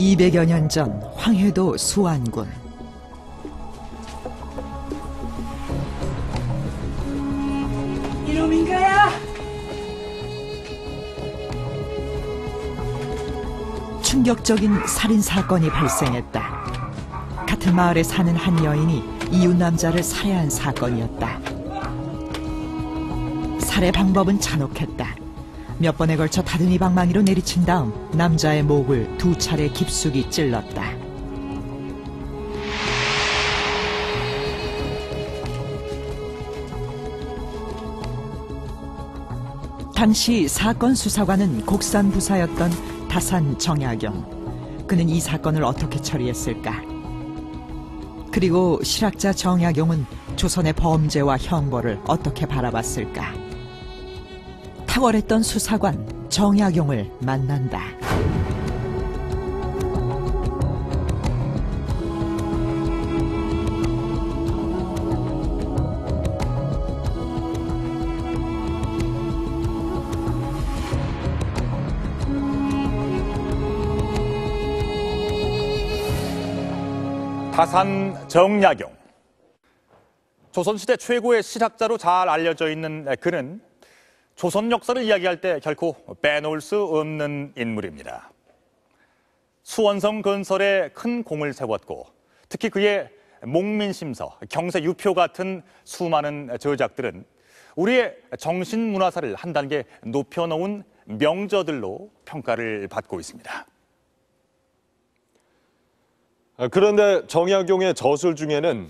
200여 년 전 황해도 수안군. 이놈인가야? 충격적인 살인사건이 발생했다. 같은 마을에 사는 한 여인이 이웃 남자를 살해한 사건이었다. 살해 방법은 잔혹했다. 몇 번에 걸쳐 다듬이 방망이로 내리친 다음 남자의 목을 2차례 깊숙이 찔렀다. 당시 사건 수사관은 곡산부사였던 다산 정약용. 그는 이 사건을 어떻게 처리했을까? 그리고 실학자 정약용은 조선의 범죄와 형벌을 어떻게 바라봤을까? 탁월했던 수사관 정약용을 만난다. 다산 정약용. 조선시대 최고의 실학자로 잘 알려져 있는 그는 조선 역사를 이야기할 때 결코 빼놓을 수 없는 인물입니다. 수원성 건설에 큰 공을 세웠고 특히 그의 목민심서, 경세유표 같은 수많은 저작들은 우리의 정신문화사를 한 단계 높여놓은 명저들로 평가를 받고 있습니다. 그런데 정약용의 저술 중에는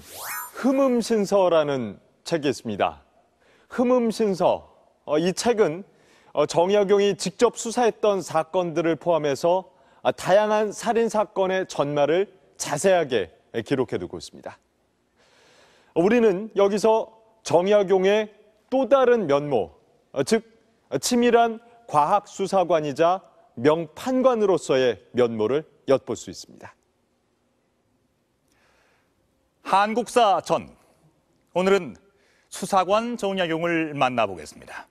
흠음신서라는 책이 있습니다. 흠음신서, 이 책은 정약용이 직접 수사했던 사건들을 포함해서 다양한 살인사건의 전말을 자세하게 기록해두고 있습니다. 우리는 여기서 정약용의 또 다른 면모, 즉 치밀한 과학수사관이자 명판관으로서의 면모를 엿볼 수 있습니다. 한국사 전, 오늘은 수사관 정약용을 만나보겠습니다.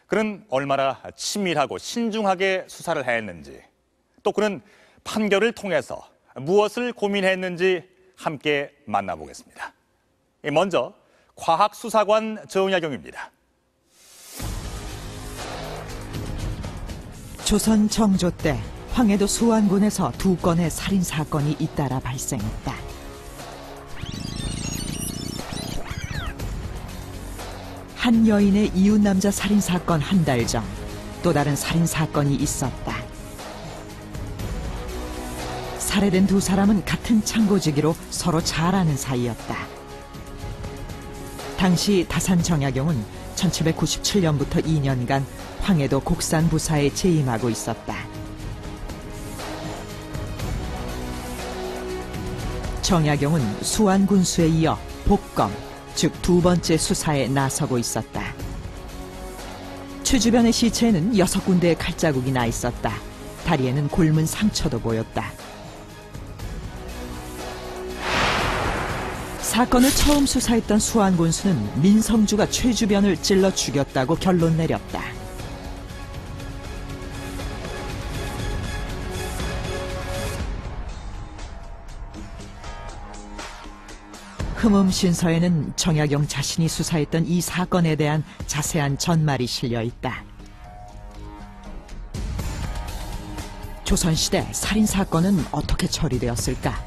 그는 얼마나 치밀하고 신중하게 수사를 했는지, 또 그는 판결을 통해서 무엇을 고민했는지 함께 만나보겠습니다. 먼저 과학수사관 정약용입니다. 조선 정조 때 황해도 수안군에서 2건의 살인사건이 잇따라 발생했다. 한 여인의 이웃 남자 살인사건 한 달 전, 또 다른 살인사건이 있었다. 살해된 2사람은 같은 창고지기로 서로 잘 아는 사이였다. 당시 다산 정약용은 1797년부터 2년간 황해도 곡산부사에 재임하고 있었다. 정약용은 수안군수에 이어 복검, 즉 2번째 수사에 나서고 있었다. 최주변의 시체에는 6군데의 칼자국이 나 있었다. 다리에는 곪은 상처도 보였다. 사건을 처음 수사했던 수안군수는 민성주가 최주변을 찔러 죽였다고 결론 내렸다. 흠음신서에는 정약용 자신이 수사했던 이 사건에 대한 자세한 전말이 실려 있다. 조선시대 살인사건은 어떻게 처리되었을까?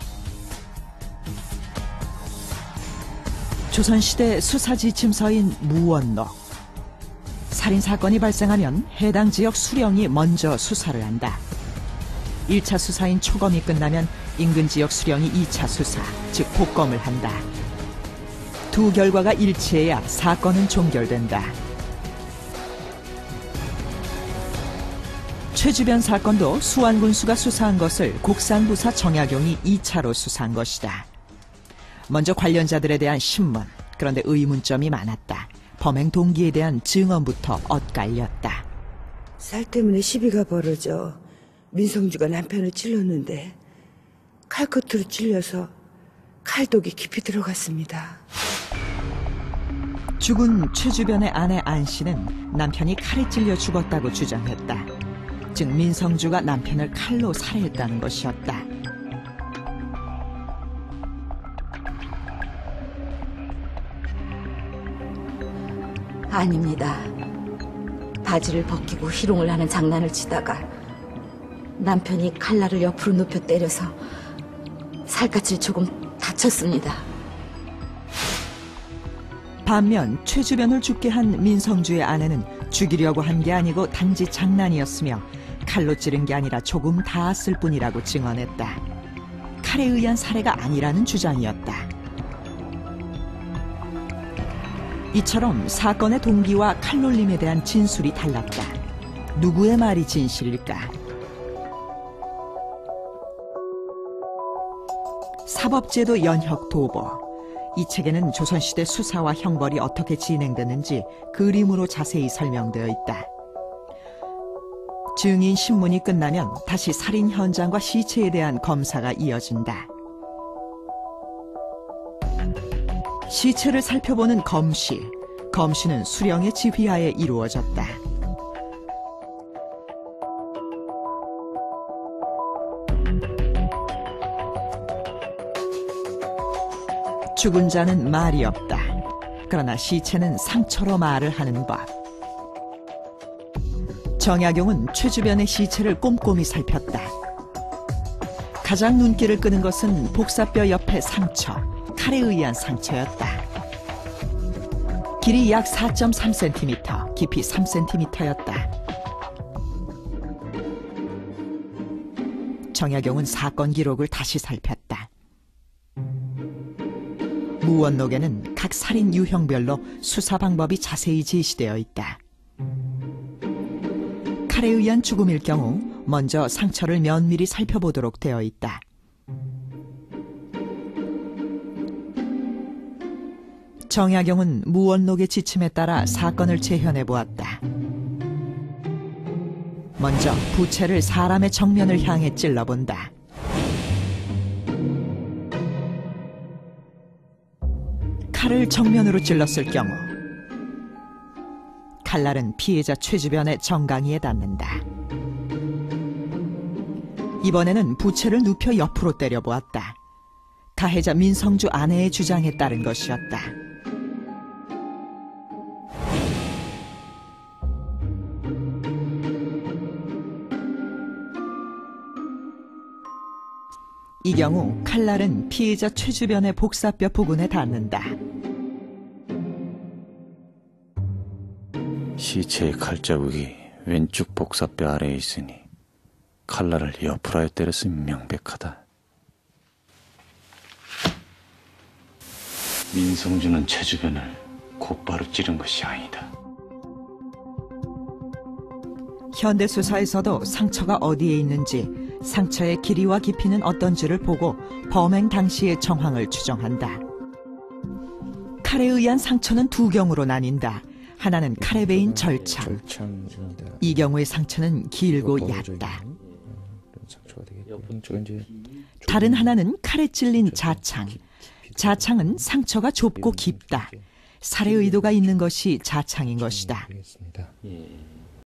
조선시대 수사지침서인 무원록. 살인사건이 발생하면 해당 지역 수령이 먼저 수사를 한다. 1차 수사인 초검이 끝나면 인근 지역 수령이 2차 수사, 즉 복검을 한다. 2 결과가 일치해야 사건은 종결된다. 최주변 사건도 수안군수가 수사한 것을 곡산부사 정약용이 2차로 수사한 것이다. 먼저 관련자들에 대한 신문, 그런데 의문점이 많았다. 범행 동기에 대한 증언부터 엇갈렸다. 쌀 때문에 시비가 벌어져 민성주가 남편을 찔렀는데 칼끝으로 찔려서 칼독이 깊이 들어갔습니다. 죽은 최주변의 아내 안 씨는 남편이 칼에 찔려 죽었다고 주장했다. 즉 민성주가 남편을 칼로 살해했다는 것이었다. 아닙니다. 바지를 벗기고 희롱을 하는 장난을 치다가 남편이 칼날을 옆으로 눕혀 때려서 살갗을 조금 다쳤습니다. 반면 최주변을 죽게 한 민성주의 아내는 죽이려고 한 게 아니고 단지 장난이었으며 칼로 찌른 게 아니라 조금 닿았을 뿐이라고 증언했다. 칼에 의한 살해가 아니라는 주장이었다. 이처럼 사건의 동기와 칼놀림에 대한 진술이 달랐다. 누구의 말이 진실일까? 사법제도 연혁 도보. 이 책에는 조선시대 수사와 형벌이 어떻게 진행되는지 그림으로 자세히 설명되어 있다. 증인 신문이 끝나면 다시 살인 현장과 시체에 대한 검사가 이어진다. 시체를 살펴보는 검시. 검시는 수령의 지휘하에 이루어졌다. 죽은 자는 말이 없다. 그러나 시체는 상처로 말을 하는 법. 정약용은 최주변의 시체를 꼼꼼히 살폈다. 가장 눈길을 끄는 것은 복사뼈 옆의 상처, 칼에 의한 상처였다. 길이 약 4.3cm, 깊이 3cm였다. 정약용은 사건 기록을 다시 살폈다. 무원록에는 각 살인 유형별로 수사 방법이 자세히 제시되어 있다. 칼에 의한 죽음일 경우 먼저 상처를 면밀히 살펴보도록 되어 있다. 정약용은 무원록의 지침에 따라 사건을 재현해 보았다. 먼저 부채를 사람의 정면을 향해 찔러본다. 칼을 정면으로 찔렀을 경우 칼날은 피해자 최주변의 정강이에 닿는다. 이번에는 부채를 눕혀 옆으로 때려보았다. 가해자 민성주 아내의 주장에 따른 것이었다. 이 경우 칼날은 피해자 최주변의 복사뼈 부근에 닿는다. 시체의 칼자국이 왼쪽 복사뼈 아래에 있으니 칼날을 옆으로 하여 때렸음이 명백하다. 민성주는 최주변을 곧바로 찌른 것이 아니다. 현대수사에서도 상처가 어디에 있는지, 상처의 길이와 깊이는 어떤지를 보고 범행 당시의 정황을 추정한다. 칼에 의한 상처는 두 경우로 나뉜다. 하나는 칼에 베인 절창. 이 경우의 상처는 길고 얕다. 다른 하나는 칼에 찔린 자창. 자창은 상처가 좁고 깊다. 살해 의도가 있는 것이 자창인 것이다.